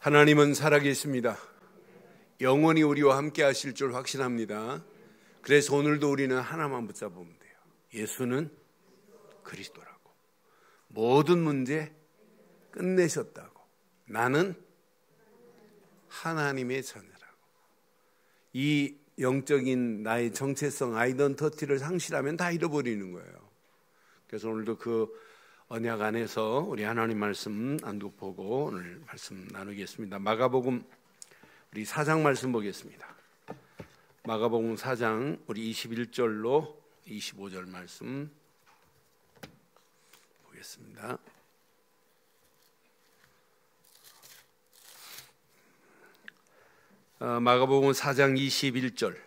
하나님은 살아계십니다. 영원히 우리와 함께 하실 줄 확신합니다. 그래서 오늘도 우리는 하나만 붙잡으면 돼요. 예수는 그리스도라고. 모든 문제 끝내셨다고. 나는 하나님의 자녀라고. 이 영적인 나의 정체성, 아이덴티티를 상실하면 다 잃어버리는 거예요. 그래서 오늘도 그 언약 안에서 우리 하나님 말씀 안독보고 오늘 말씀 나누겠습니다. 마가복음 우리 4장 말씀 보겠습니다. 마가복음 4장 우리 21절로 25절 말씀 보겠습니다. 마가복음 4장 21절.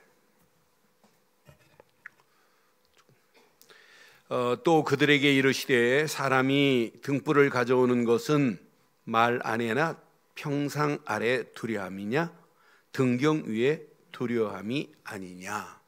또 그들에게 이르시되 사람이 등불을 가져오는 것은 말 안에나 평상 아래 두려함이냐 등경 위에 두려함이 아니냐.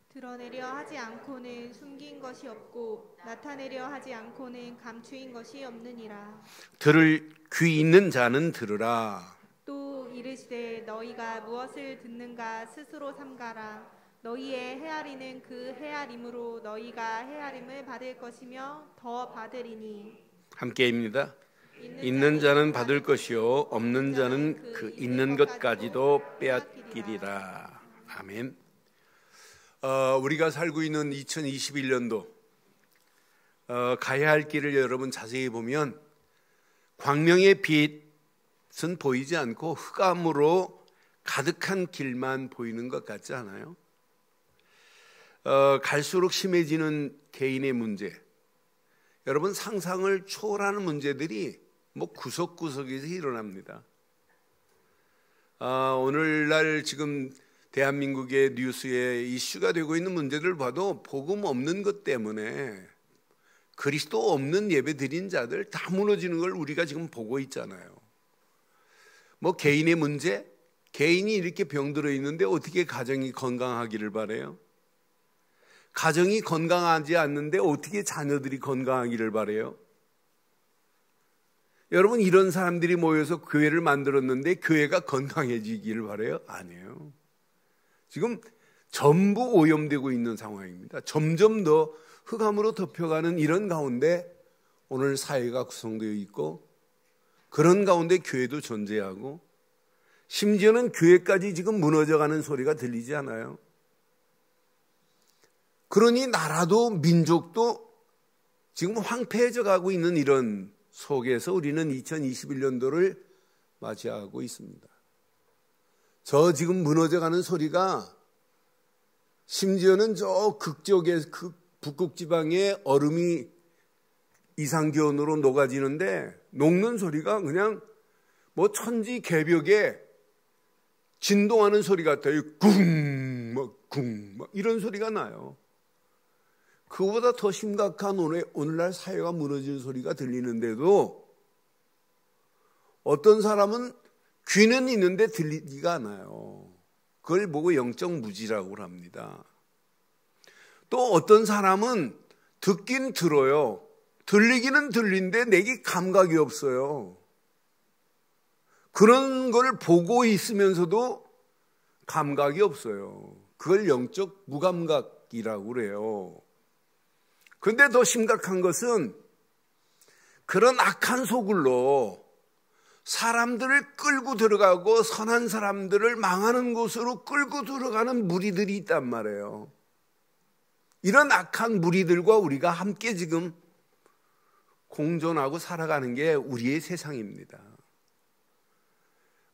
드러내려 하지 않고는 숨긴 것이 없고 나타내려 하지 않고는 감추인 것이 없느니라. 들을 귀 있는 자는 들으라. 또 이르시되 너희가 무엇을 듣는가 스스로 삼가라. 너희의 헤아리는 그 헤아림으로 너희가 헤아림을 받을 것이며 더 받으리니. 함께입니다. 있는 자는 받을 것이요 없는 자는 그 있는 것까지도 빼앗기리라. 아멘. 우리가 살고 있는 2021년도 가야 할 길을 여러분 자세히 보면 광명의 빛은 보이지 않고 흑암으로 가득한 길만 보이는 것 같지 않아요? 갈수록 심해지는 개인의 문제, 여러분 상상을 초월하는 문제들이 뭐 구석구석에서 일어납니다. 오늘날 지금 대한민국의 뉴스에 이슈가 되고 있는 문제들을 봐도 복음 없는 것 때문에 그리스도 없는 예배 드린 자들 다 무너지는 걸 우리가 지금 보고 있잖아요. 뭐 개인의 문제, 개인이 이렇게 병들어 있는데 어떻게 가정이 건강하기를 바라요? 가정이 건강하지 않는데 어떻게 자녀들이 건강하기를 바라요? 여러분, 이런 사람들이 모여서 교회를 만들었는데 교회가 건강해지기를 바라요? 아니에요. 지금 전부 오염되고 있는 상황입니다. 점점 더 흑암으로 덮여가는 이런 가운데 오늘 사회가 구성되어 있고, 그런 가운데 교회도 존재하고, 심지어는 교회까지 지금 무너져가는 소리가 들리지 않아요? 그러니 나라도 민족도 지금 황폐해져 가고 있는 이런 속에서 우리는 2021년도를 맞이하고 있습니다. 저 지금 무너져가는 소리가 심지어는 저 극적의 그 북극 지방의 얼음이 이상기온으로 녹아지는데 녹는 소리가 그냥 뭐 천지 개벽에 진동하는 소리 같아요. 쿵, 쿵, 이런 소리가 나요. 그거보다 더 심각한 오늘날 사회가 무너지는 소리가 들리는데도 어떤 사람은 귀는 있는데 들리지가 않아요. 그걸 보고 영적 무지라고 합니다. 또 어떤 사람은 듣긴 들어요. 들리기는 들린데 내게 감각이 없어요. 그런 걸 보고 있으면서도 감각이 없어요. 그걸 영적 무감각이라고 그래요. 그런데 더 심각한 것은 그런 악한 소굴로 사람들을 끌고 들어가고 선한 사람들을 망하는 곳으로 끌고 들어가는 무리들이 있단 말이에요. 이런 악한 무리들과 우리가 함께 지금 공존하고 살아가는 게 우리의 세상입니다.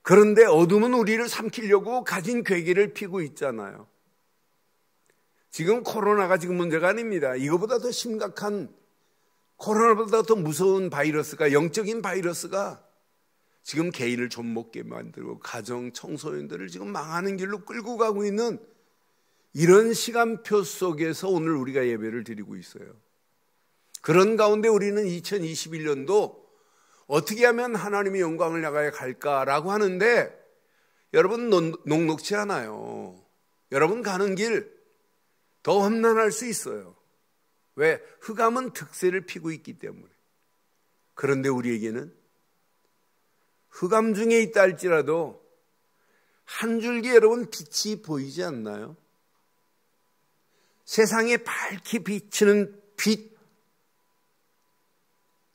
그런데 어둠은 우리를 삼키려고 가진 괴기를 피고 있잖아요. 지금 코로나가 지금 문제가 아닙니다. 이거보다 더 심각한, 코로나보다 더 무서운 바이러스가, 영적인 바이러스가 지금 개인을 좀먹게 만들고 가정, 청소년들을 지금 망하는 길로 끌고 가고 있는 이런 시간표 속에서 오늘 우리가 예배를 드리고 있어요. 그런 가운데 우리는 2021년도 어떻게 하면 하나님의 영광을 나가야 갈까라고 하는데 여러분 녹록지 않아요. 여러분 가는 길 더 험난할 수 있어요. 왜? 흑암은 특세를 피고 있기 때문에. 그런데 우리에게는 흑암 중에 있다 할지라도 한 줄기 여러분 빛이 보이지 않나요? 세상에 밝게 비치는 빛,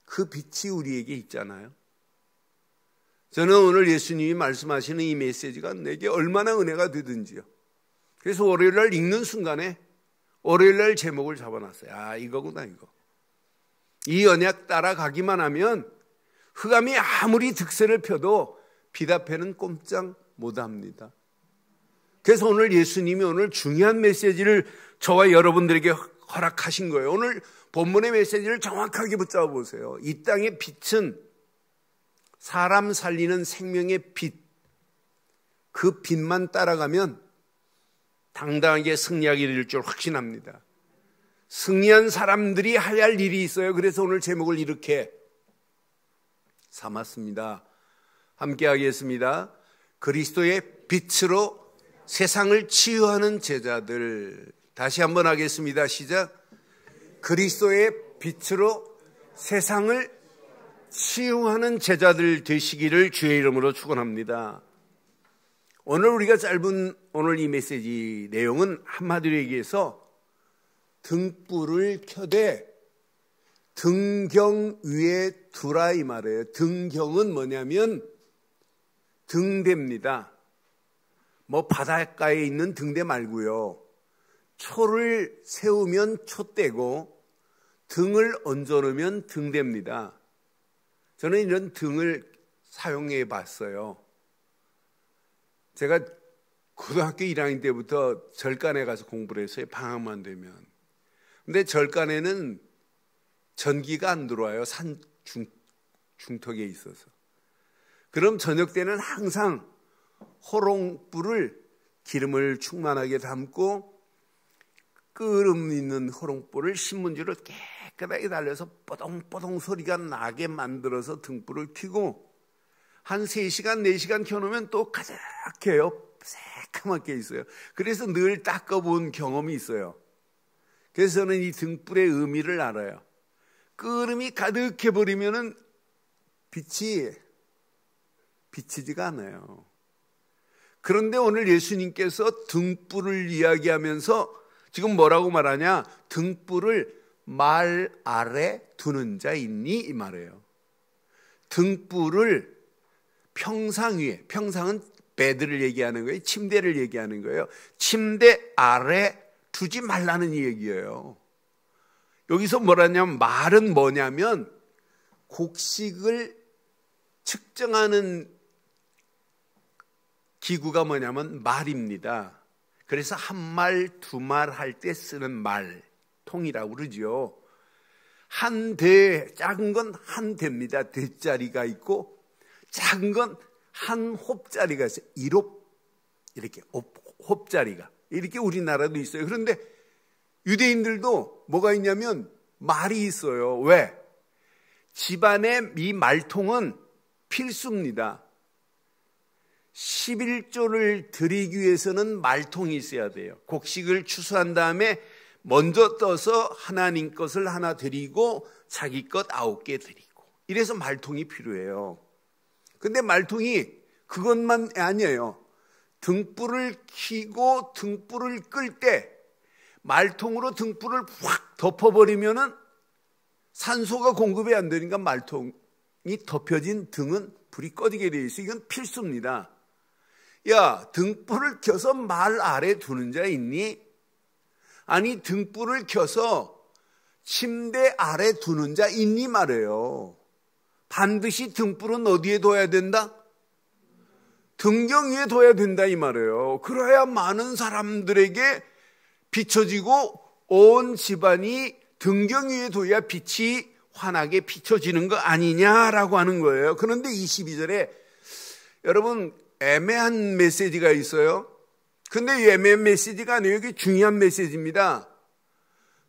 그 빛이 우리에게 있잖아요. 저는 오늘 예수님이 말씀하시는 이 메시지가 내게 얼마나 은혜가 되든지요. 그래서 월요일날 읽는 순간에 월요일날 제목을 잡아놨어요. 아, 이거구나, 이거. 이 언약 따라가기만 하면 흑암이 아무리 득세를 펴도 빛 앞에는 꼼짝 못합니다. 그래서 오늘 예수님이 오늘 중요한 메시지를 저와 여러분들에게 허락하신 거예요. 오늘 본문의 메시지를 정확하게 붙잡아 보세요. 이 땅의 빛은 사람 살리는 생명의 빛, 그 빛만 따라가면 당당하게 승리하게 될 줄 확신합니다. 승리한 사람들이 해야 할 일이 있어요. 그래서 오늘 제목을 이렇게 삼았습니다. 함께 하겠습니다. 그리스도의 빛으로 세상을 치유하는 제자들. 다시 한번 하겠습니다. 시작. 그리스도의 빛으로 세상을 치유하는 제자들 되시기를 주의 이름으로 축원합니다. 오늘 우리가 짧은 오늘 이 메시지 내용은 한마디로 얘기해서 등불을 켜되 등경 위에 두라 이 말이에요. 등경은 뭐냐면 등대입니다. 뭐 바닷가에 있는 등대 말고요. 초를 세우면 촛대고 등을 얹어놓으면 등대입니다. 저는 이런 등을 사용해 봤어요. 제가 고등학교 1학년 때부터 절간에 가서 공부를 했어요. 방학만 되면. 근데 절간에는 전기가 안 들어와요. 산 중턱에 있어서. 그럼 저녁 때는 항상 호롱불을 기름을 충만하게 담고 끓음 있는 호롱불을 신문지로 깨끗하게 달려서 뽀동뽀동 소리가 나게 만들어서 등불을 켜고 한 3시간, 4시간 켜놓으면 또 가득해요. 새카맣게 있어요. 그래서 늘 닦아본 경험이 있어요. 그래서 저는 이 등불의 의미를 알아요. 끓음이 가득해버리면은 빛이 비치지가 않아요. 그런데 오늘 예수님께서 등불을 이야기하면서 지금 뭐라고 말하냐? 등불을 말 아래 두는 자 있니? 이 말이에요. 등불을 평상 위에, 평상은 베드를 얘기하는 거예요. 침대를 얘기하는 거예요. 침대 아래 두지 말라는 얘기예요. 여기서 뭐라냐면 말은 뭐냐면 곡식을 측정하는 기구가 뭐냐면 말입니다. 그래서 한 말, 두 말 할 때 쓰는 말통이라고 그러죠. 한 대, 작은 건 한 대입니다. 대자리가 있고 작은 건 한 홉자리가 있어요. 1홉 이렇게 홉자리가 이렇게 우리나라도 있어요. 그런데 유대인들도 뭐가 있냐면 말이 있어요. 왜? 집안에 이 말통은 필수입니다. 11조를 드리기 위해서는 말통이 있어야 돼요. 곡식을 추수한 다음에 먼저 떠서 하나님 것을 하나 드리고 자기 것 9개 드리고 이래서 말통이 필요해요. 근데 말통이 그것만 아니에요. 등불을 켜고 등불을 끌 때 말통으로 등불을 확 덮어버리면은 산소가 공급이 안 되니까 말통이 덮여진 등은 불이 꺼지게 되어 있어요. 이건 필수입니다. 야, 등불을 켜서 말 아래 두는 자 있니? 아니, 등불을 켜서 침대 아래 두는 자 있니 말이에요. 반드시 등불은 어디에 둬야 된다? 등경 위에 둬야 된다 이 말이에요. 그래야 많은 사람들에게 비춰지고 온 집안이 등경 위에 둬야 빛이 환하게 비춰지는 거 아니냐라고 하는 거예요. 그런데 22절에 여러분 애매한 메시지가 있어요. 근데 이 애매한 메시지가 아니에요. 이게 중요한 메시지입니다.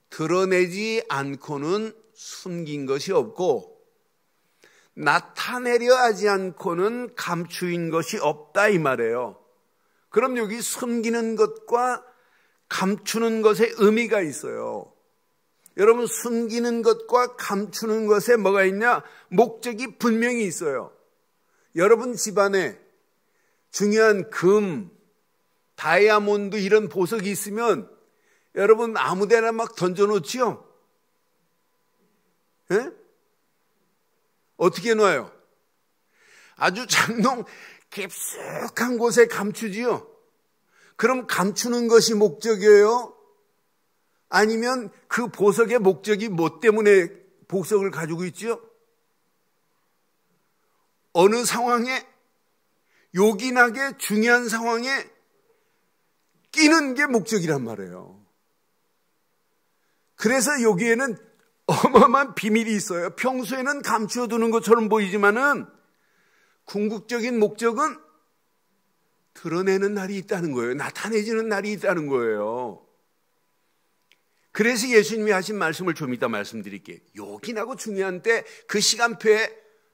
드러내지 않고는 숨긴 것이 없고 나타내려 하지 않고는 감추인 것이 없다 이 말이에요. 그럼 여기 숨기는 것과 감추는 것에 의미가 있어요. 여러분 숨기는 것과 감추는 것에 뭐가 있냐? 목적이 분명히 있어요. 여러분 집안에 중요한 금, 다이아몬드 이런 보석이 있으면 여러분 아무데나 막 던져놓지요? 예? 어떻게 놔요? 아주 장롱 깊숙한 곳에 감추지요? 그럼 감추는 것이 목적이에요? 아니면 그 보석의 목적이 뭐 때문에 보석을 가지고 있죠? 어느 상황에 요긴하게 중요한 상황에 끼는 게 목적이란 말이에요. 그래서 여기에는 어마어마한 비밀이 있어요. 평소에는 감추어두는 것처럼 보이지만은 궁극적인 목적은 드러내는 날이 있다는 거예요. 나타내지는 날이 있다는 거예요. 그래서 예수님이 하신 말씀을 좀 이따 말씀드릴게요. 요긴하고 중요한 때 그 시간표에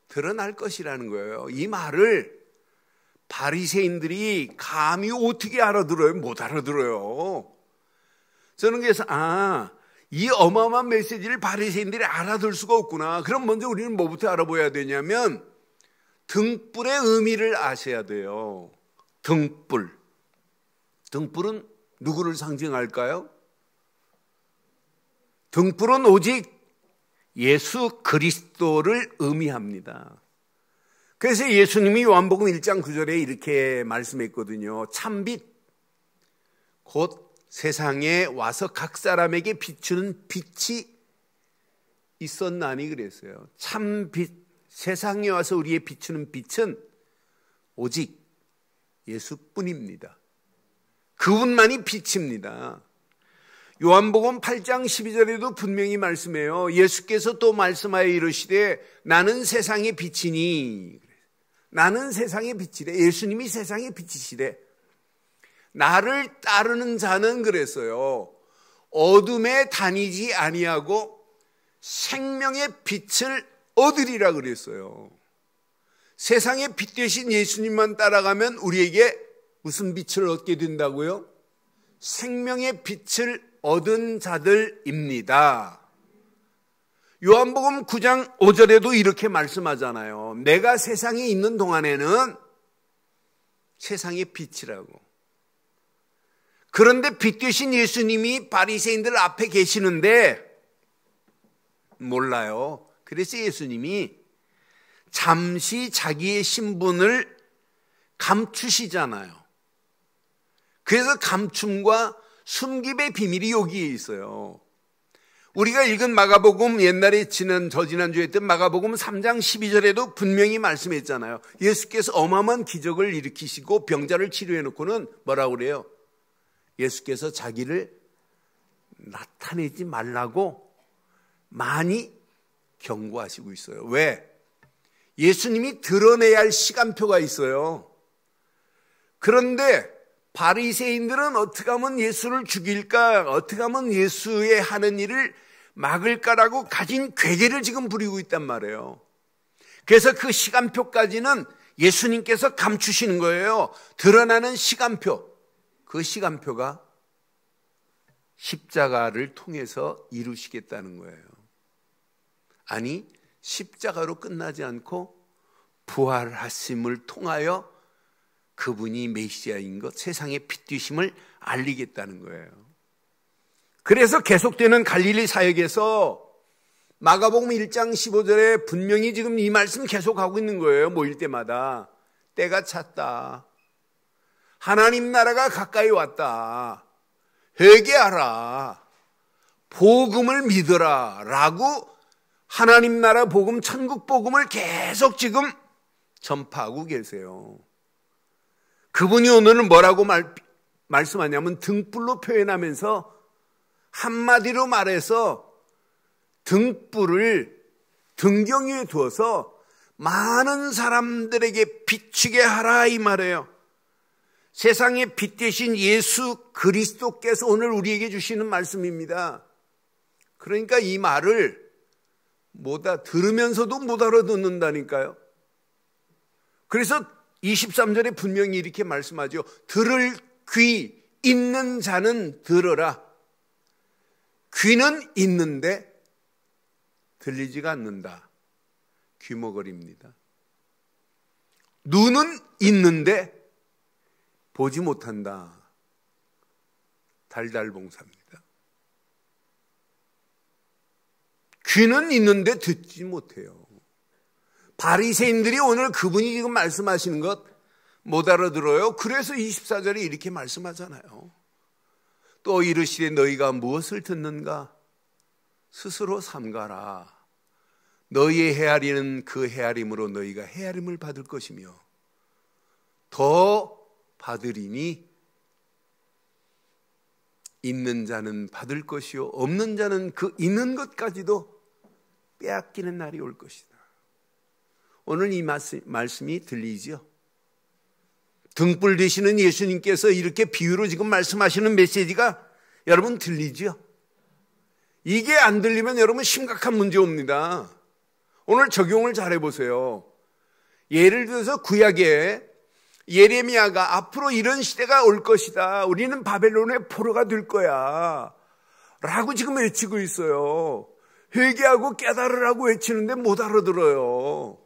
드러날 것이라는 거예요. 이 말을 바리새인들이 감히 어떻게 알아들어요? 못 알아들어요. 저는 그래서 이 어마어마한 메시지를 바리새인들이 알아들 수가 없구나. 그럼 먼저 우리는 뭐부터 알아봐야 되냐면 등불의 의미를 아셔야 돼요. 등불. 등불은 누구를 상징할까요? 등불은 오직 예수 그리스도를 의미합니다. 그래서 예수님이 요한복음 1장 9절에 이렇게 말씀했거든요. 참빛, 곧 세상에 와서 각 사람에게 비추는 빛이 있었나니 그랬어요. 참빛, 세상에 와서 우리의 비추는 빛은 오직 예수뿐입니다. 그분만이 빛입니다. 요한복음 8장 12절에도 분명히 말씀해요. 예수께서 또 말씀하여 이르시되 나는 세상의 빛이니. 나는 세상의 빛이래. 예수님이 세상의 빛이시래. 나를 따르는 자는 그랬어요. 어둠에 다니지 아니하고 생명의 빛을 얻으리라 그랬어요. 세상의 빛 되신 예수님만 따라가면 우리에게 무슨 빛을 얻게 된다고요? 생명의 빛을 얻은 자들입니다. 요한복음 9장 5절에도 이렇게 말씀하잖아요. 내가 세상에 있는 동안에는 세상의 빛이라고. 그런데 빛 되신 예수님이 바리새인들 앞에 계시는데 몰라요. 그래서 예수님이 잠시 자기의 신분을 감추시잖아요. 그래서 감춤과 숨김의 비밀이 여기에 있어요. 우리가 읽은 마가복음, 옛날에 지난주에 했던 마가복음 3장 12절에도 분명히 말씀했잖아요. 예수께서 어마어마한 기적을 일으키시고 병자를 치료해 놓고는 뭐라고 그래요? 예수께서 자기를 나타내지 말라고 많이 경고하시고 있어요. 왜? 예수님이 드러내야 할 시간표가 있어요. 그런데 바리새인들은 어떻게 하면 예수를 죽일까, 어떻게 하면 예수의 하는 일을 막을까라고 가진 괴계를 지금 부리고 있단 말이에요. 그래서 그 시간표까지는 예수님께서 감추시는 거예요. 드러나는 시간표. 그 시간표가 십자가를 통해서 이루시겠다는 거예요. 아니, 십자가로 끝나지 않고 부활하심을 통하여 그분이 메시아인 것, 세상의 빛 되심을 알리겠다는 거예요. 그래서 계속되는 갈릴리 사역에서 마가복음 1장 15절에 분명히 지금 이 말씀 계속하고 있는 거예요. 모일 때마다. 때가 찼다. 하나님 나라가 가까이 왔다. 회개하라. 복음을 믿어라. 라고 하나님 나라 복음, 천국 복음을 계속 지금 전파하고 계세요. 그분이 오늘은 뭐라고 말씀하냐면 등불로 표현하면서 한마디로 말해서 등불을 등경 위에 두어서 많은 사람들에게 비추게 하라 이 말이에요. 세상의 빛 되신 예수 그리스도께서 오늘 우리에게 주시는 말씀입니다. 그러니까 이 말을 들으면서도 못 알아듣는다니까요. 그래서 23절에 분명히 이렇게 말씀하죠. 들을 귀 있는 자는 들어라. 귀는 있는데 들리지가 않는다. 귀머거리입니다. 눈은 있는데 보지 못한다. 달달봉사입니다. 귀는 있는데 듣지 못해요. 바리새인들이 오늘 그분이 지금 말씀하시는 것 못 알아들어요. 그래서 24절에 이렇게 말씀하잖아요. 또 이르시되 너희가 무엇을 듣는가? 스스로 삼가라. 너희의 헤아리는 그 헤아림으로 너희가 헤아림을 받을 것이며 더 받으리니 있는 자는 받을 것이요 없는 자는 그 있는 것까지도 빼앗기는 날이 올 것이다. 오늘 이 말씀이 들리죠? 등불 되시는 예수님께서 이렇게 비유로 지금 말씀하시는 메시지가 여러분 들리죠? 이게 안 들리면 여러분 심각한 문제 옵니다. 오늘 적용을 잘 해보세요. 예를 들어서 구약에 예레미야가 앞으로 이런 시대가 올 것이다. 우리는 바벨론의 포로가 될 거야. 라고 지금 외치고 있어요. 회개하고 깨달으라고 외치는데 못 알아들어요.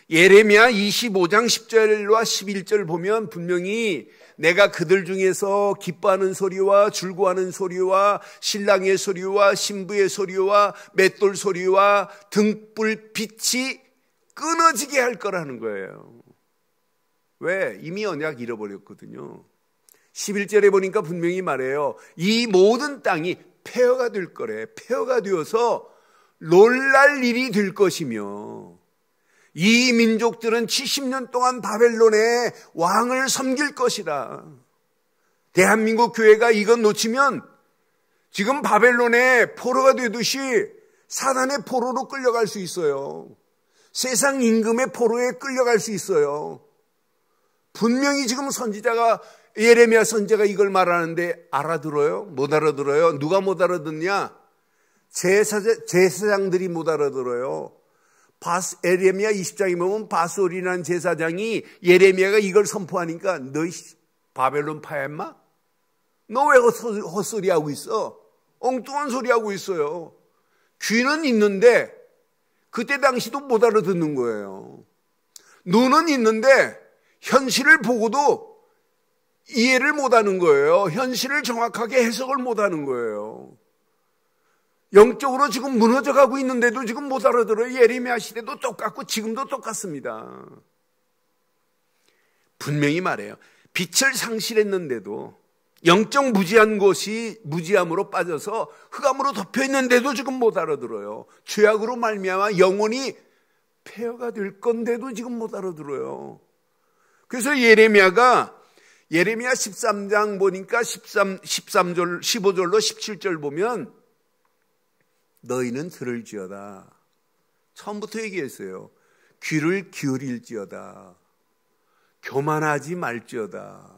예레미야 25장 10절과 11절 보면 분명히 내가 그들 중에서 기뻐하는 소리와 즐거워하는 소리와 신랑의 소리와 신부의 소리와 맷돌 소리와 등불 빛이 끊어지게 할 거라는 거예요. 왜? 이미 언약 잃어버렸거든요. 11절에 보니까 분명히 말해요. 이 모든 땅이 폐허가 될 거래. 폐허가 되어서 놀랄 일이 될 것이며 이 민족들은 70년 동안 바벨론의 왕을 섬길 것이다. 대한민국 교회가 이것 놓치면 지금 바벨론의 포로가 되듯이 사단의 포로로 끌려갈 수 있어요. 세상 임금의 포로에 끌려갈 수 있어요. 분명히 지금 선지자가 예레미야 선지자가 이걸 말하는데 알아들어요? 못 알아들어요? 누가 못 알아듣냐? 제사장들이 못 알아들어요. 예레미야 20장에 보면 바솔이라는 제사장이 예레미야가 이걸 선포하니까 너 바벨론 파야 임마? 너 왜 헛소리하고 있어? 엉뚱한 소리하고 있어요. 귀는 있는데 그때 당시도 못 알아듣는 거예요. 눈은 있는데 현실을 보고도 이해를 못하는 거예요. 현실을 정확하게 해석을 못하는 거예요. 영적으로 지금 무너져가고 있는데도 지금 못 알아들어요. 예레미야 시대도 똑같고 지금도 똑같습니다. 분명히 말해요. 빛을 상실했는데도 영적 무지한 것이 무지함으로 빠져서 흑암으로 덮여있는데도 지금 못 알아들어요. 죄악으로 말미암아 영혼이 폐허가 될 건데도 지금 못 알아들어요. 그래서 예레미야가 예레미야 13장 보니까 13절, 15절로 17절 보면 너희는 들을지어다. 처음부터 얘기했어요. 귀를 기울일지어다. 교만하지 말지어다.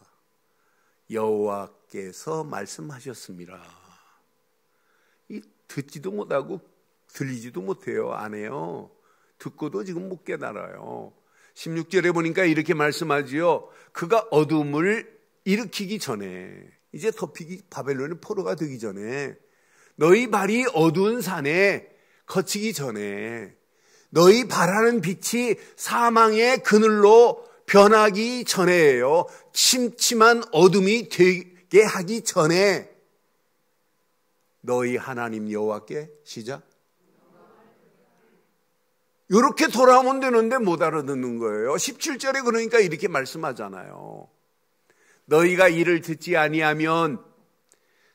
여호와께서 말씀하셨습니다. 듣지도 못하고 들리지도 못해요. 안 해요. 듣고도 지금 못 깨달아요. 16절에 보니까 이렇게 말씀하지요. 그가 어둠을 일으키기 전에 이제 덮이기 바벨론의 포로가 되기 전에 너희 발이 어두운 산에 거치기 전에 너희 바라는 빛이 사망의 그늘로 변하기 전에예요. 침침한 어둠이 되게 하기 전에 너희 하나님 여호와께 시작. 이렇게 돌아오면 되는데 못 알아듣는 거예요. 17절에 그러니까 이렇게 말씀하잖아요. 너희가 이를 듣지 아니하면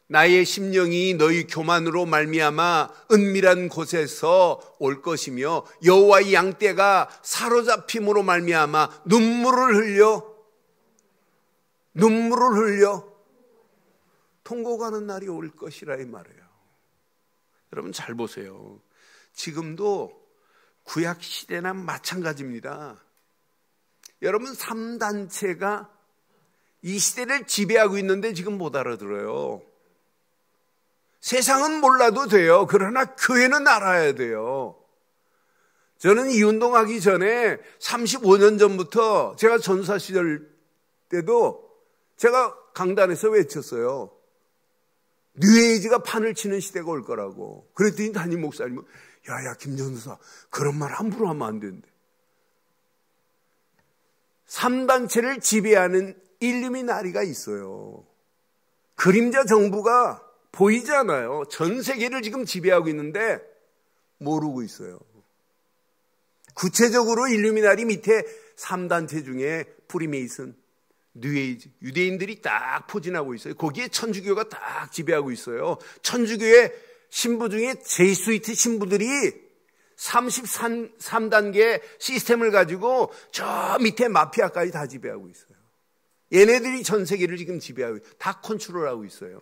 나의 심령이 너희 교만으로 말미암아 은밀한 곳에서 올 것이며 여호와의 양떼가 사로잡힘으로 말미암아 눈물을 흘려 통곡하는 날이 올 것이라 이 말이에요. 여러분 잘 보세요. 지금도 구약 시대나 마찬가지입니다. 여러분 3단체가 이 시대를 지배하고 있는데 지금 못 알아들어요. 세상은 몰라도 돼요. 그러나 교회는 알아야 돼요. 저는 이 운동하기 전에 35년 전부터 제가 전사 시절 때도 제가 강단에서 외쳤어요. 뉴에이지가 판을 치는 시대가 올 거라고. 그랬더니 담임 목사님은 야야 김전사 그런 말 함부로 하면 안 된대. 3단체를 지배하는 일루미나리가 있어요. 그림자 정부가 보이잖아요. 전 세계를 지금 지배하고 있는데 모르고 있어요. 구체적으로 일루미나리 밑에 3단체 중에 프리메이슨, 뉴에이지, 유대인들이 딱 포진하고 있어요. 거기에 천주교가 딱 지배하고 있어요. 천주교의 신부 중에 제수이트 신부들이 33단계 시스템을 가지고 저 밑에 마피아까지 다 지배하고 있어요. 얘네들이 전 세계를 지금 지배하고 다 컨트롤하고 있어요.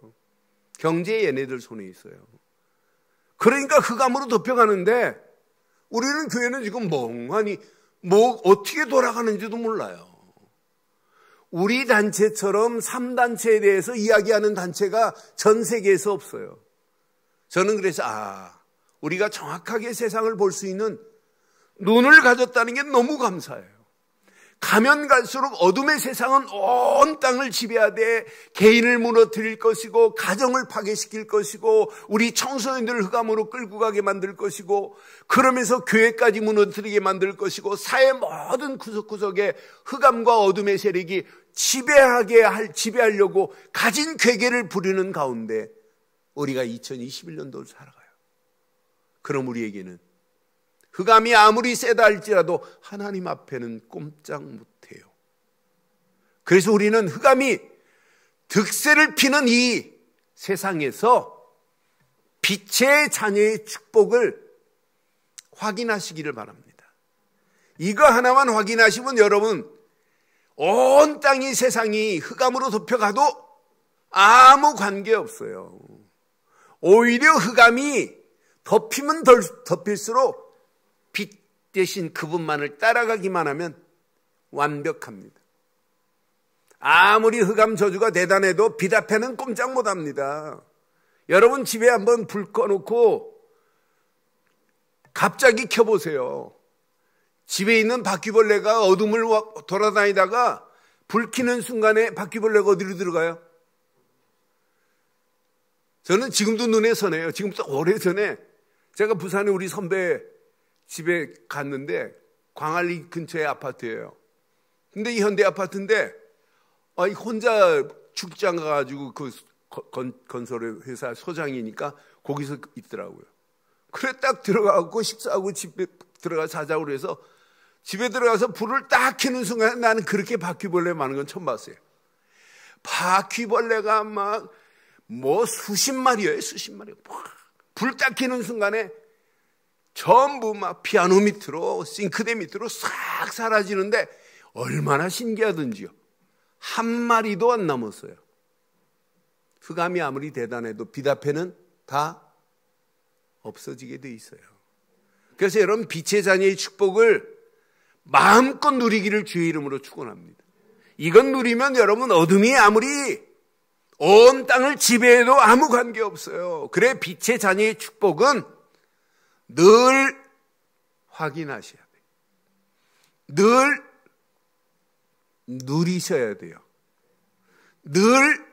경제 얘네들 손에 있어요. 그러니까 흑암으로 덮여가는데 우리는 교회는 지금 멍하니 어떻게 돌아가는지도 몰라요. 우리 단체처럼 3단체에 대해서 이야기하는 단체가 전 세계에서 없어요. 저는 그래서 우리가 정확하게 세상을 볼 수 있는 눈을 가졌다는 게 너무 감사해요. 가면 갈수록 어둠의 세상은 온 땅을 지배하되 개인을 무너뜨릴 것이고 가정을 파괴시킬 것이고 우리 청소년들을 흑암으로 끌고 가게 만들 것이고 그러면서 교회까지 무너뜨리게 만들 것이고 사회 모든 구석구석에 흑암과 어둠의 세력이 지배하려고 가진 괴계를 부리는 가운데 우리가 2021년도를 살아가요. 그럼 우리에게는 흑암이 아무리 세다 할지라도 하나님 앞에는 꼼짝 못해요. 그래서 우리는 흑암이 득세를 피는 이 세상에서 빛의 자녀의 축복을 확인하시기를 바랍니다. 이거 하나만 확인하시면 여러분 온 땅이 세상이 흑암으로 덮여가도 아무 관계없어요. 오히려 흑암이 덮이면 덮일수록 빛 대신 그분만을 따라가기만 하면 완벽합니다. 아무리 흑암 저주가 대단해도 빛 앞에는 꼼짝 못합니다. 여러분 집에 한번 불 꺼놓고 갑자기 켜보세요. 집에 있는 바퀴벌레가 어둠을 돌아다니다가 불 켜는 순간에 바퀴벌레가 어디로 들어가요? 저는 지금도 눈에 선해요. 지금부터 오래전에 제가 부산에 우리 선배 집에 갔는데 광안리 근처에 아파트예요. 근데 이 현대 아파트인데 혼자 출장 가가지고 그 건설 회사 소장이니까 거기서 있더라고요. 그래 딱 들어가고 식사하고 집에 들어가 자자고 그래서 집에 들어가서 불을 딱 켜는 순간에 나는 그렇게 바퀴벌레 많은 건 처음 봤어요. 바퀴벌레가 막 수십 마리예요. 수십 마리. 불 딱 켜는 순간에 전부 막 피아노 밑으로 싱크대 밑으로 싹 사라지는데 얼마나 신기하든지요. 한 마리도 안 남았어요. 흑암이 아무리 대단해도 빛 앞에는 다 없어지게 돼 있어요. 그래서 여러분 빛의 자녀의 축복을 마음껏 누리기를 주의 이름으로 축원합니다. 이건 누리면 여러분 어둠이 아무리 온 땅을 지배해도 아무 관계없어요. 그래 빛의 자녀의 축복은 늘 확인하셔야 돼요. 늘 누리셔야 돼요. 늘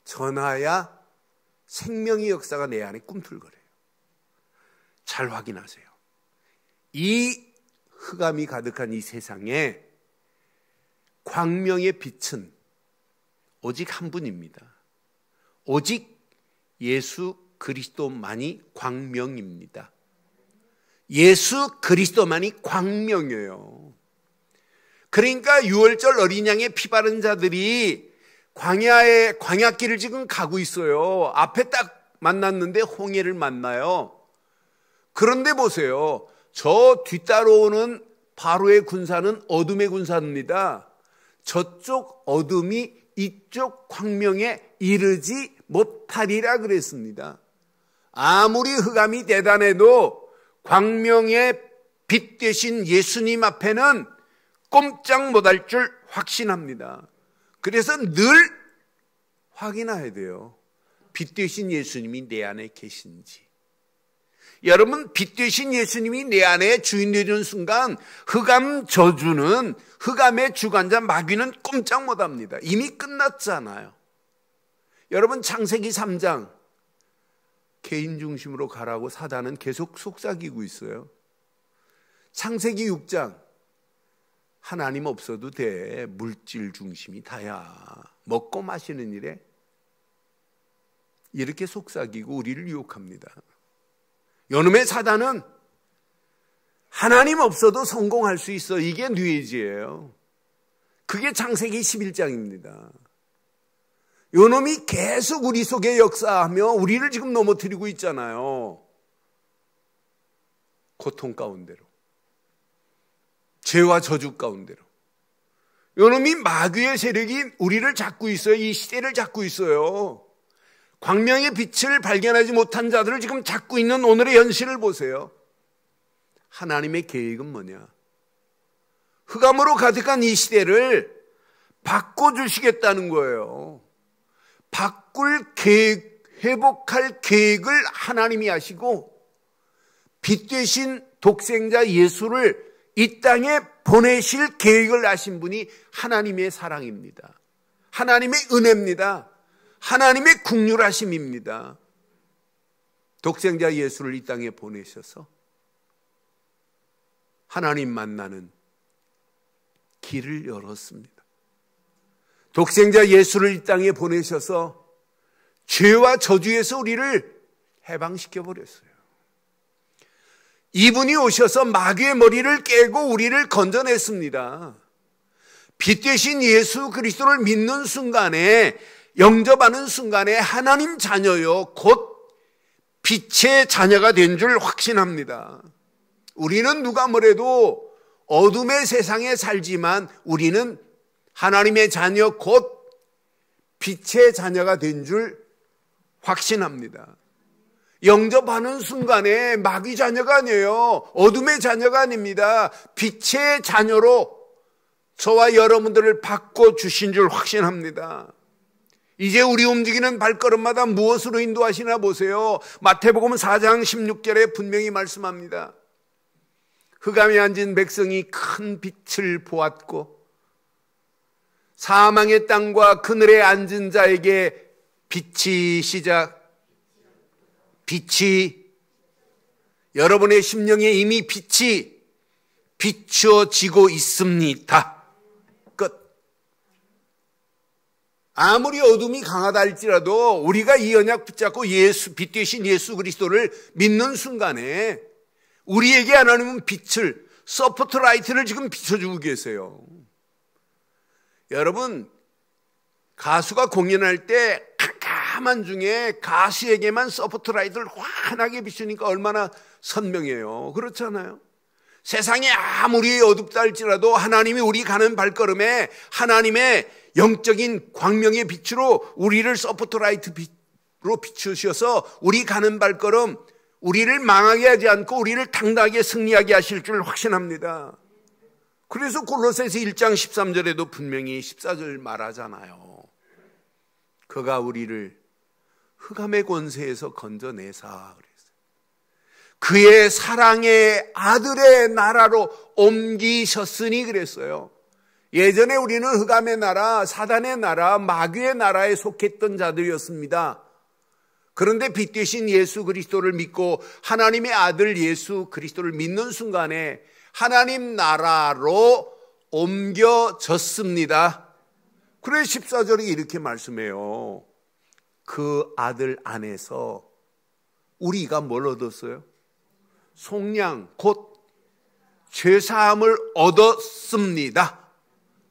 전하야 생명의 역사가 내 안에 꿈틀거려요. 잘 확인하세요. 이 흑암이 가득한 이 세상에 광명의 빛은 오직 한 분입니다. 오직 예수 그리스도만이 광명입니다. 예수 그리스도만이 광명이에요. 그러니까 6월절 어린 양의 피 바른 자들이 광야길을 지금 가고 있어요. 앞에 딱 만났는데 홍해를 만나요. 그런데 보세요. 저 뒤따라오는 바로의 군사는 어둠의 군사입니다. 저쪽 어둠이 이쪽 광명에 이르지 못하리라 그랬습니다. 아무리 흑암이 대단해도 광명의 빛 되신 예수님 앞에는 꼼짝 못할 줄 확신합니다. 그래서 늘 확인해야 돼요. 빛 되신 예수님이 내 안에 계신지. 여러분 빛 되신 예수님이 내 안에 주인 되는 순간 흑암 저주는 흑암의 주관자 마귀는 꼼짝 못합니다. 이미 끝났잖아요. 여러분 창세기 3장 개인 중심으로 가라고 사단은 계속 속삭이고 있어요. 창세기 6장 하나님 없어도 돼. 물질 중심이 다야. 먹고 마시는 일에 이렇게 속삭이고 우리를 유혹합니다. 요놈의 사단은 하나님 없어도 성공할 수 있어. 이게 뉴에이지예요. 그게 창세기 11장입니다. 요놈이 계속 우리 속에 역사하며 우리를 지금 넘어뜨리고 있잖아요. 고통 가운데로, 죄와 저주 가운데로. 요놈이 마귀의 세력이 우리를 잡고 있어요. 이 시대를 잡고 있어요. 광명의 빛을 발견하지 못한 자들을 지금 잡고 있는 오늘의 현실을 보세요. 하나님의 계획은 뭐냐? 흑암으로 가득한 이 시대를 바꿔주시겠다는 거예요. 바꿀 계획, 회복할 계획을 하나님이 하시고 빛 되신 독생자 예수를 이 땅에 보내실 계획을 하신 분이 하나님의 사랑입니다. 하나님의 은혜입니다. 하나님의 긍휼하심입니다. 독생자 예수를 이 땅에 보내셔서 하나님 만나는 길을 열었습니다. 독생자 예수를 이 땅에 보내셔서 죄와 저주에서 우리를 해방시켜 버렸어요. 이분이 오셔서 마귀의 머리를 깨고 우리를 건져냈습니다. 빛 되신 예수 그리스도를 믿는 순간에, 영접하는 순간에 하나님 자녀요, 곧 빛의 자녀가 된 줄 확신합니다. 우리는 누가 뭐래도 어둠의 세상에 살지만 우리는 하나님의 자녀 곧 빛의 자녀가 된 줄 확신합니다. 영접하는 순간에 마귀 자녀가 아니에요. 어둠의 자녀가 아닙니다. 빛의 자녀로 저와 여러분들을 바꿔주신 줄 확신합니다. 이제 우리 움직이는 발걸음마다 무엇으로 인도하시나 보세요. 마태복음 4장 16절에 분명히 말씀합니다. 흑암에 앉은 백성이 큰 빛을 보았고 사망의 땅과 그늘에 앉은 자에게 빛이 여러분의 심령에 이미 빛이 비추어지고 있습니다. 끝. 아무리 어둠이 강하다 할지라도 우리가 이 언약 붙잡고 빛 되신 예수 그리스도를 믿는 순간에 우리에게 하나님은 빛을, 서포트라이트를 지금 비춰주고 계세요. 여러분, 가수가 공연할 때 캄캄한 중에 가수에게만 서포트라이트를 환하게 비추니까 얼마나 선명해요. 그렇잖아요. 세상에 아무리 어둡다 할지라도 하나님이 우리 가는 발걸음에 하나님의 영적인 광명의 빛으로 우리를 서포트라이트로 비추셔서 우리 가는 발걸음, 우리를 망하게 하지 않고 우리를 당당하게 승리하게 하실 줄 확신합니다. 그래서 골로새서 1장 13절에도 분명히 14절 말하잖아요. 그가 우리를 흑암의 권세에서 건져내사 그랬어요. 그의 사랑의 아들의 나라로 옮기셨으니 그랬어요. 예전에 우리는 흑암의 나라, 사단의 나라, 마귀의 나라에 속했던 자들이었습니다. 그런데 빛 되신 예수 그리스도를 믿고 하나님의 아들 예수 그리스도를 믿는 순간에 하나님 나라로 옮겨졌습니다. 그래서 14절에 이렇게 말씀해요. 그 아들 안에서 우리가 뭘 얻었어요? 속량, 곧 죄사함을 얻었습니다.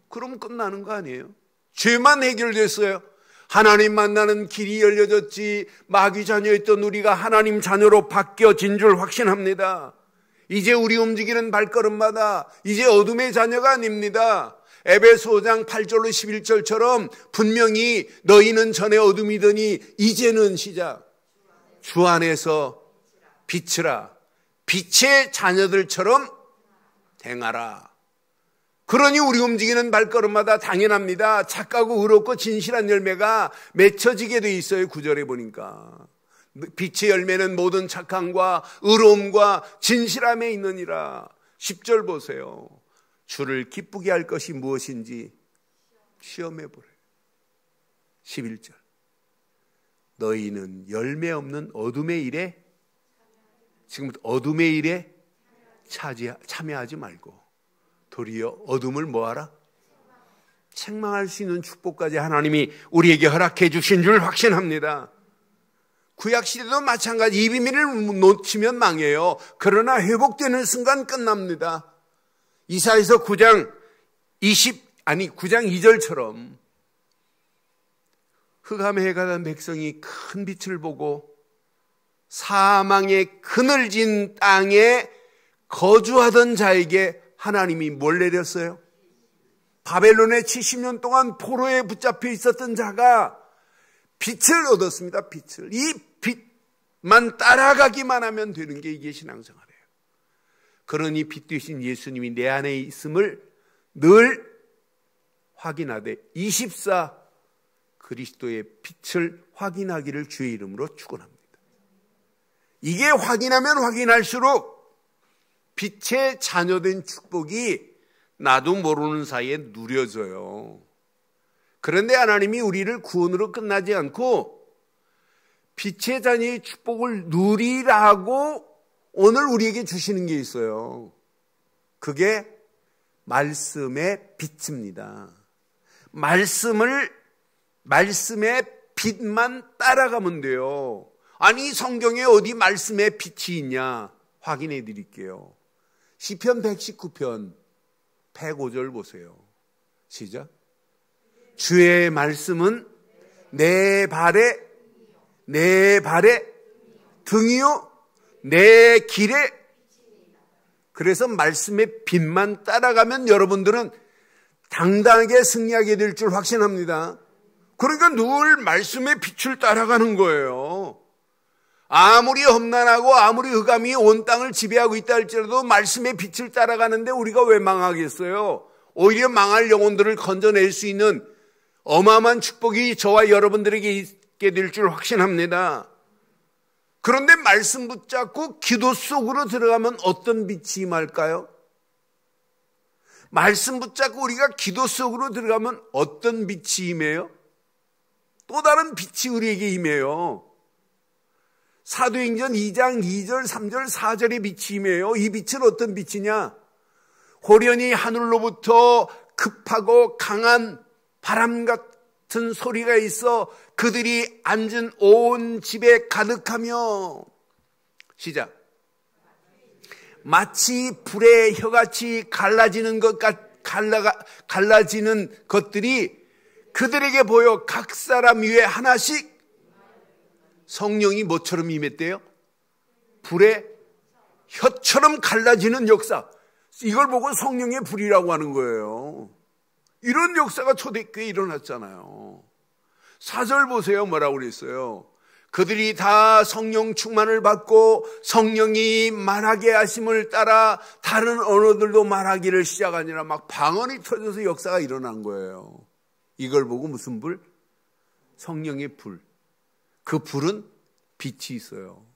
그럼 끝나는 거 아니에요? 죄만 해결됐어요. 하나님 만나는 길이 열려졌지, 마귀 자녀였던 우리가 하나님 자녀로 바뀌어진 줄 확신합니다. 이제 우리 움직이는 발걸음마다 이제 어둠의 자녀가 아닙니다. 에베소 5장 8절로 11절처럼 분명히 너희는 전에 어둠이더니 이제는 시작, 주 안에서 빛이라, 빛의 자녀들처럼 행하라. 그러니 우리 움직이는 발걸음마다 당연합니다. 착하고 의롭고 진실한 열매가 맺혀지게 돼 있어요. 9절에 보니까 빛의 열매는 모든 착함과 의로움과 진실함에 있느니라. 10절 보세요. 주를 기쁘게 할 것이 무엇인지 시험해 보래. 11절 너희는 열매 없는 어둠의 일에, 지금부터 어둠의 일에 참여하지 말고 도리어 어둠을 뭐하라? 책망할 수 있는 축복까지 하나님이 우리에게 허락해 주신 줄 확신합니다. 구약시대도 마찬가지. 이 비밀을 놓치면 망해요. 그러나 회복되는 순간 끝납니다. 이사야서 9장 2절처럼 흑암에 해가 된 백성이 큰 빛을 보고 사망의 그늘진 땅에 거주하던 자에게 하나님이 뭘 내렸어요? 바벨론에 70년 동안 포로에 붙잡혀 있었던 자가 빛을 얻었습니다. 빛을. 이 빛만 따라가기만 하면 되는 게 이게 신앙생활이에요. 그러니 빛 되신 예수님이 내 안에 있음을 늘 확인하되 24 그리스도의 빛을 확인하기를 주의 이름으로 축원합니다. 이게 확인하면 확인할수록 빛의 자녀된 축복이 나도 모르는 사이에 누려져요. 그런데 하나님이 우리를 구원으로 끝나지 않고 빛의 자녀의 축복을 누리라고 오늘 우리에게 주시는 게 있어요. 그게 말씀의 빛입니다. 말씀의 빛만 따라가면 돼요. 아니 성경에 어디 말씀의 빛이 있냐 확인해 드릴게요. 시편 119편 105절 보세요. 시작. 주의 말씀은 내 발에 등이요 내 길에. 그래서 말씀의 빛만 따라가면 여러분들은 당당하게 승리하게 될 줄 확신합니다. 그러니까 늘 말씀의 빛을 따라가는 거예요. 아무리 험난하고 아무리 흑암이 온 땅을 지배하고 있다 할지라도 말씀의 빛을 따라가는데 우리가 왜 망하겠어요? 오히려 망할 영혼들을 건져낼 수 있는 어마어마한 축복이 저와 여러분들에게 있게 될 줄 확신합니다. 그런데 말씀 붙잡고 기도 속으로 들어가면 어떤 빛이 임할까요? 말씀 붙잡고 우리가 기도 속으로 들어가면 어떤 빛이 임해요? 또 다른 빛이 우리에게 임해요. 사도행전 2장 2절, 3절, 4절의 빛이 임해요. 이 빛은 어떤 빛이냐? 호련히 하늘로부터 급하고 강한 바람 같은 소리가 있어 그들이 앉은 온 집에 가득하며 시작. 마치 불의 혀같이 갈라지는 것들이 그들에게 보여 각 사람 위에 하나씩 성령이 뭐처럼 임했대요? 불의 혀처럼 갈라지는 역사. 이걸 보고 성령의 불이라고 하는 거예요. 이런 역사가 초대교회에 일어났잖아요. 4절 보세요. 뭐라고 그랬어요? 그들이 다 성령 충만을 받고 성령이 말하게 하심을 따라 다른 언어들도 말하기를 시작하니라. 막 방언이 터져서 역사가 일어난 거예요. 이걸 보고 무슨 불? 성령의 불. 그 불은 빛이 있어요.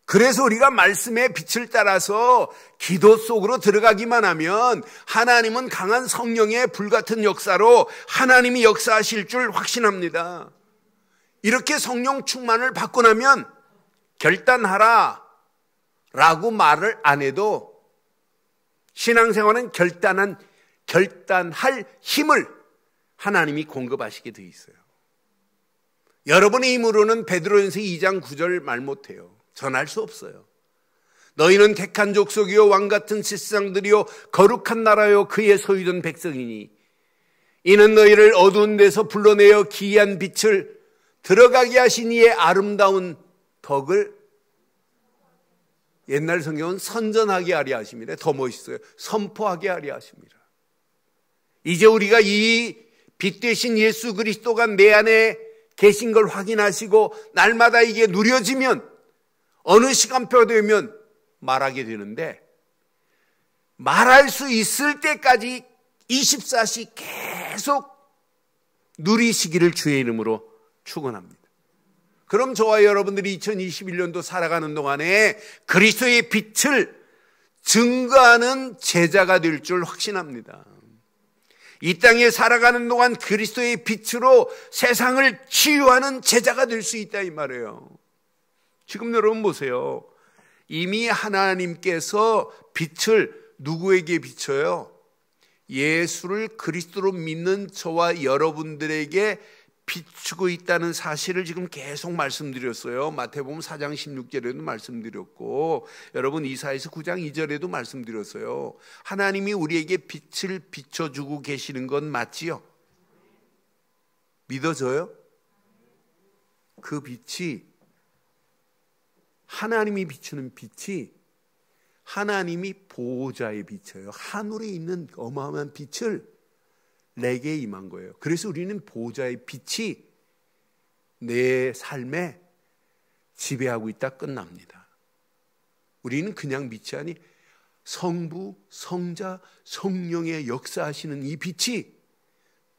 그래서 우리가 말씀의 빛을 따라서 기도 속으로 들어가기만 하면 하나님은 강한 성령의 불같은 역사로 하나님이 역사하실 줄 확신합니다. 이렇게 성령 충만을 받고 나면 결단하라 라고 말을 안 해도 신앙생활은 결단할 힘을 하나님이 공급하시게 돼 있어요. 여러분의 힘으로는 베드로전서 2장 9절 말 못해요. 전할 수 없어요. 너희는 택한 족속이요 왕같은 제사장들이요 거룩한 나라요 그의 소유된 백성이니 이는 너희를 어두운 데서 불러내어 기이한 빛을 들어가게 하신 이의 아름다운 덕을 옛날 성경은 선전하게 하려 하십니다. 더 멋있어요. 선포하게 하려 하십니다. 이제 우리가 이 빛 되신 예수 그리스도가 내 안에 계신 걸 확인하시고 날마다 이게 누려지면 어느 시간표 되면 말하게 되는데 말할 수 있을 때까지 24시 계속 누리시기를 주의 이름으로 축원합니다. 그럼 저와 여러분들이 2021년도 살아가는 동안에 그리스도의 빛을 증거하는 제자가 될 줄 확신합니다. 이 땅에 살아가는 동안 그리스도의 빛으로 세상을 치유하는 제자가 될 수 있다 이 말이에요. 지금 여러분 보세요. 이미 하나님께서 빛을 누구에게 비춰요? 예수를 그리스도로 믿는 저와 여러분들에게 비추고 있다는 사실을 지금 계속 말씀드렸어요. 마태복음 4장 16절에도 말씀드렸고, 여러분 이사야서 9장 2절에도 말씀드렸어요. 하나님이 우리에게 빛을 비춰주고 계시는 건 맞지요? 믿어져요? 그 빛이, 하나님이 비추는 빛이 하나님이 보호자의 빛이에요. 하늘에 있는 어마어마한 빛을 내게 임한 거예요. 그래서 우리는 보호자의 빛이 내 삶에 지배하고 있다 끝납니다. 우리는 그냥 빛이 아니 성부, 성자, 성령의 역사하시는 이 빛이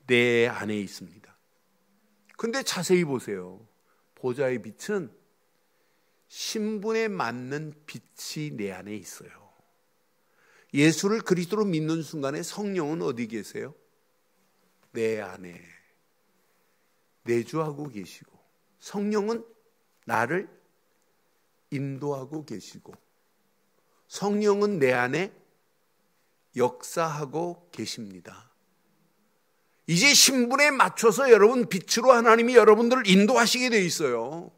내 안에 있습니다. 근데 자세히 보세요. 보호자의 빛은 신분에 맞는 빛이 내 안에 있어요. 예수를 그리스도로 믿는 순간에 성령은 어디 계세요? 내 안에 내주하고 계시고, 성령은 나를 인도하고 계시고, 성령은 내 안에 역사하고 계십니다. 이제 신분에 맞춰서 여러분 빛으로 하나님이 여러분들을 인도하시게 돼 있어요.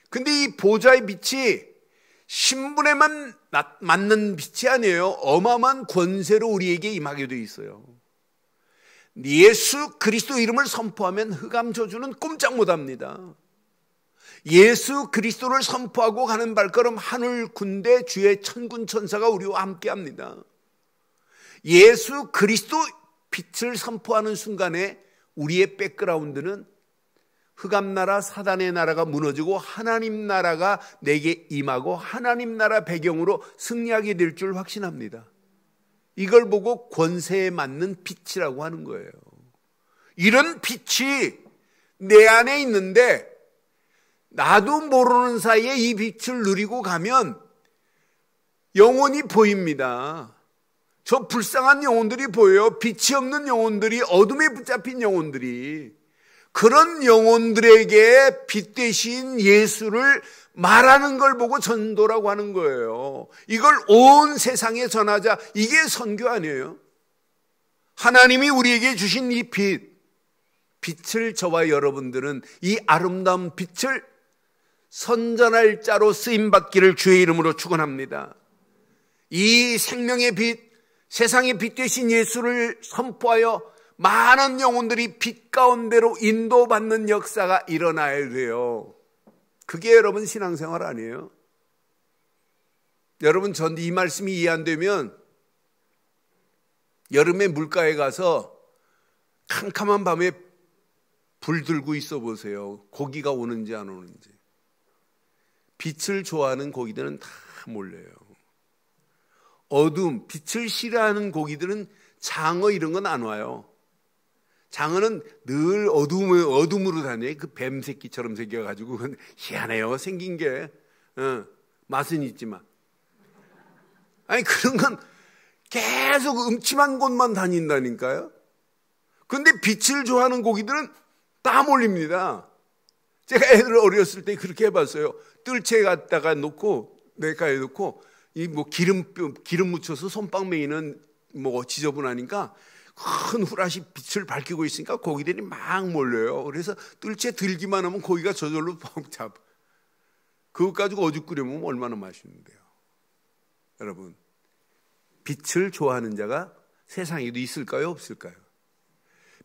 근데 이 보좌의 빛이 신분에만 맞는 빛이 아니에요. 어마어마한 권세로 우리에게 임하게 돼 있어요. 예수 그리스도 이름을 선포하면 흑암 저주는 꼼짝 못합니다. 예수 그리스도를 선포하고 가는 발걸음 하늘 군대 주의 천군 천사가 우리와 함께합니다. 예수 그리스도 빛을 선포하는 순간에 우리의 백그라운드는 흑암 나라 사단의 나라가 무너지고 하나님 나라가 내게 임하고 하나님 나라 배경으로 승리하게 될 줄 확신합니다. 이걸 보고 권세에 맞는 빛이라고 하는 거예요. 이런 빛이 내 안에 있는데 나도 모르는 사이에 이 빛을 누리고 가면 영혼이 보입니다. 저 불쌍한 영혼들이 보여요. 빛이 없는 영혼들이, 어둠에 붙잡힌 영혼들이. 그런 영혼들에게 빛 대신 예수를 말하는 걸 보고 전도라고 하는 거예요. 이걸 온 세상에 전하자. 이게 선교 아니에요? 하나님이 우리에게 주신 이 빛을 저와 여러분들은 이 아름다운 빛을 선전할 자로 쓰임받기를 주의 이름으로 축원합니다. 이 생명의 빛, 세상의 빛 대신 예수를 선포하여 많은 영혼들이 빛 가운데로 인도받는 역사가 일어나야 돼요. 그게 여러분 신앙생활 아니에요? 여러분, 전 이 말씀이 이해 안 되면 여름에 물가에 가서 캄캄한 밤에 불 들고 있어 보세요. 고기가 오는지 안 오는지. 빛을 좋아하는 고기들은 다 몰려요. 어둠, 빛을 싫어하는 고기들은 장어 이런 건 안 와요. 장어는 늘 어둠으로 다녀요. 그 뱀 새끼처럼 생겨가지고 희한해요. 생긴 게. 맛은 있지만. 아니, 그런 건 계속 음침한 곳만 다닌다니까요. 근데 빛을 좋아하는 고기들은 다 몰립니다. 제가 애들 어렸을 때 그렇게 해봤어요. 뜰채 갖다가 놓고, 냇가에 놓고, 이 뭐 기름 묻혀서 손빵맹이는 뭐 지저분하니까 큰 후라시 빛을 밝히고 있으니까 고기들이 막 몰려요. 그래서 뜰채 들기만 하면 고기가 저절로 잡. 그것 가지고 어죽 끓여먹으면 얼마나 맛있는데요. 여러분, 빛을 좋아하는 자가 세상에도 있을까요? 없을까요?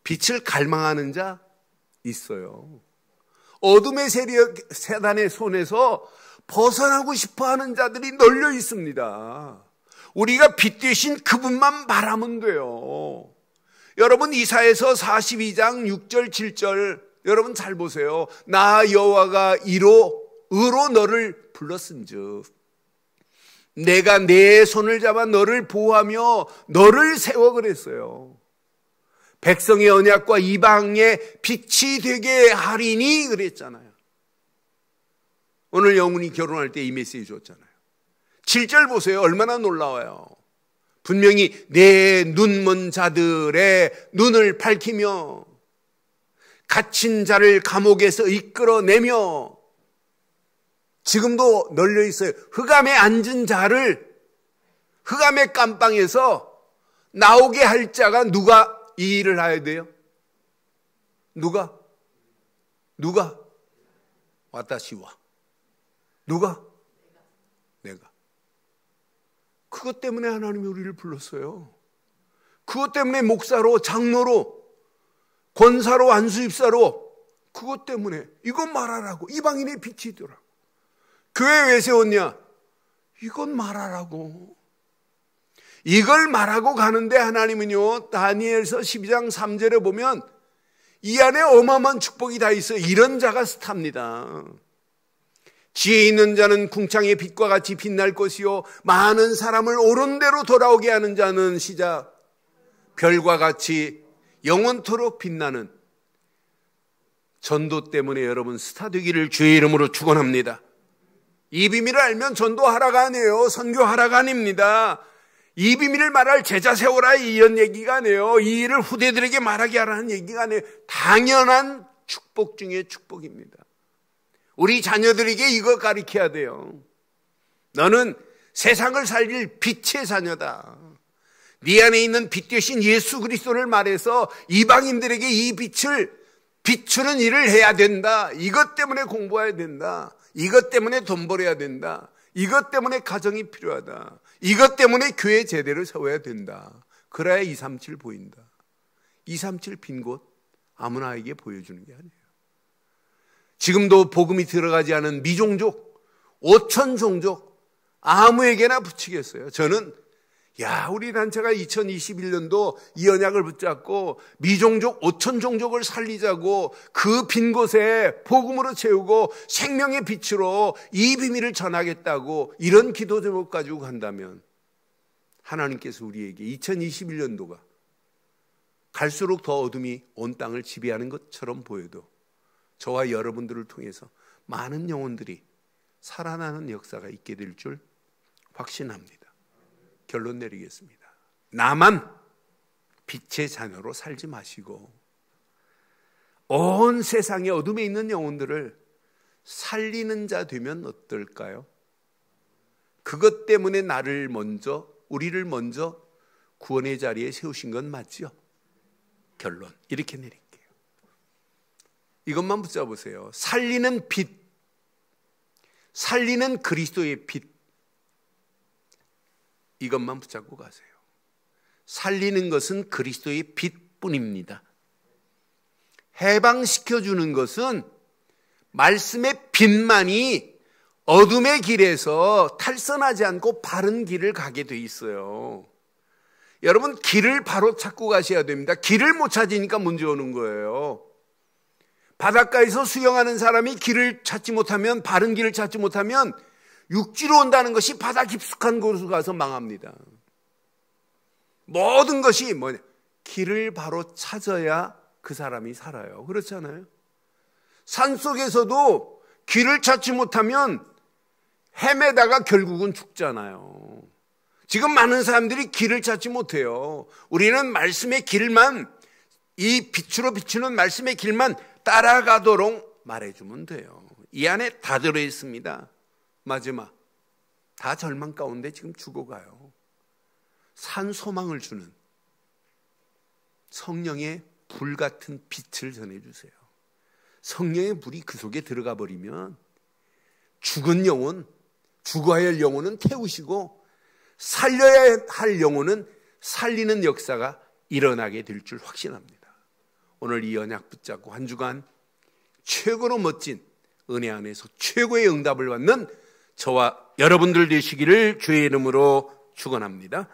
빛을 갈망하는 자 있어요. 어둠의 세력, 사단의 손에서 벗어나고 싶어하는 자들이 널려 있습니다. 우리가 빛 대신 그분만 바라면 돼요. 여러분, 이사야서 42장 6절 7절 여러분 잘 보세요. 나 여호와가 의로 너를 불렀은즉 내가 내 손을 잡아 너를 보호하며 너를 세워 그랬어요. 백성의 언약과 이방의 빛이 되게 하리니 그랬잖아요. 오늘 영훈이 결혼할 때 이 메시지 줬잖아요. 7절 보세요. 얼마나 놀라워요. 분명히 내 눈먼 자들의 눈을 밝히며 갇힌 자를 감옥에서 이끌어내며, 지금도 널려 있어요. 흑암에 앉은 자를 흑암의 깜방에서 나오게 할 자가 누가 이 일을 해야 돼요? 누가? 와타시와. 누가? 내가. 그것 때문에 하나님이 우리를 불렀어요. 그것 때문에 목사로, 장로로, 권사로, 안수입사로, 그것 때문에 이것 말하라고. 이방인의 빛이더라고. 교회 왜 세웠냐? 이것 말하라고. 이걸 말하고 가는데 하나님은요, 다니엘서 12장 3절에 보면 이 안에 어마어마한 축복이 다 있어요. 이런 자가 스타입니다. 지혜 있는 자는 궁창의 빛과 같이 빛날 것이요, 많은 사람을 옳은 대로 돌아오게 하는 자는 시작 별과 같이 영원토록 빛나는. 전도 때문에 여러분 스타 되기를 주의 이름으로 축원합니다. 이 비밀을 알면 전도하라가 아니에요. 선교하라가 아닙니다. 이 비밀을 말할 제자 세워라 이런 얘기가 아니에요. 이 일을 후대들에게 말하게 하라는 얘기가 아니에요. 당연한 축복 중에 축복입니다. 우리 자녀들에게 이거 가르쳐야 돼요. 너는 세상을 살릴 빛의 자녀다. 네 안에 있는 빛 대신 예수 그리스도를 말해서 이방인들에게 이 빛을 비추는 일을 해야 된다. 이것 때문에 공부해야 된다. 이것 때문에 돈 벌어야 된다. 이것 때문에 가정이 필요하다. 이것 때문에 교회 제대로 세워야 된다. 그래야 237 보인다. 237 빈 곳 아무나에게 보여주는 게 아니에요. 지금도 복음이 들어가지 않은 미종족, 5천 종족 아무에게나 붙이겠어요. 저는 우리 단체가 2021년도 이 언약을 붙잡고 미종족 5천 종족을 살리자고 그 빈 곳에 복음으로 채우고 생명의 빛으로 이 비밀을 전하겠다고 이런 기도 제목 가지고 간다면 하나님께서 우리에게 2021년도가 갈수록 더 어둠이 온 땅을 지배하는 것처럼 보여도 저와 여러분들을 통해서 많은 영혼들이 살아나는 역사가 있게 될 줄 확신합니다. 결론 내리겠습니다. 나만 빛의 자녀로 살지 마시고 온 세상의 어둠에 있는 영혼들을 살리는 자 되면 어떨까요? 그것 때문에 우리를 먼저 구원의 자리에 세우신 건 맞죠? 결론 이렇게 내릴게요. 이것만 붙잡으세요. 살리는 빛, 살리는 그리스도의 빛, 이것만 붙잡고 가세요. 살리는 것은 그리스도의 빛뿐입니다. 해방시켜주는 것은 말씀의 빛만이 어둠의 길에서 탈선하지 않고 바른 길을 가게 돼 있어요. 여러분, 길을 바로 찾고 가셔야 됩니다. 길을 못 찾으니까 문제 오는 거예요. 바닷가에서 수영하는 사람이 길을 찾지 못하면, 바른 길을 찾지 못하면 육지로 온다는 것이 바다 깊숙한 곳으로 가서 망합니다. 모든 것이 길을 바로 찾아야 그 사람이 살아요. 그렇잖아요. 산속에서도 길을 찾지 못하면 헤매다가 결국은 죽잖아요. 지금 많은 사람들이 길을 찾지 못해요. 우리는 말씀의 길만, 이 빛으로 비추는 말씀의 길만 따라가도록 말해주면 돼요. 이 안에 다 들어있습니다. 마지막, 다 절망 가운데 지금 죽어가요. 산 소망을 주는 성령의 불 같은 빛을 전해주세요. 성령의 불이 그 속에 들어가 버리면 죽은 영혼, 죽어야 할 영혼은 태우시고 살려야 할 영혼은 살리는 역사가 일어나게 될 줄 확신합니다. 오늘 이 언약 붙잡고 한 주간 최고로 멋진 은혜 안에서 최고의 응답을 받는 저와 여러분들 되시기를 주의 이름으로 축원합니다.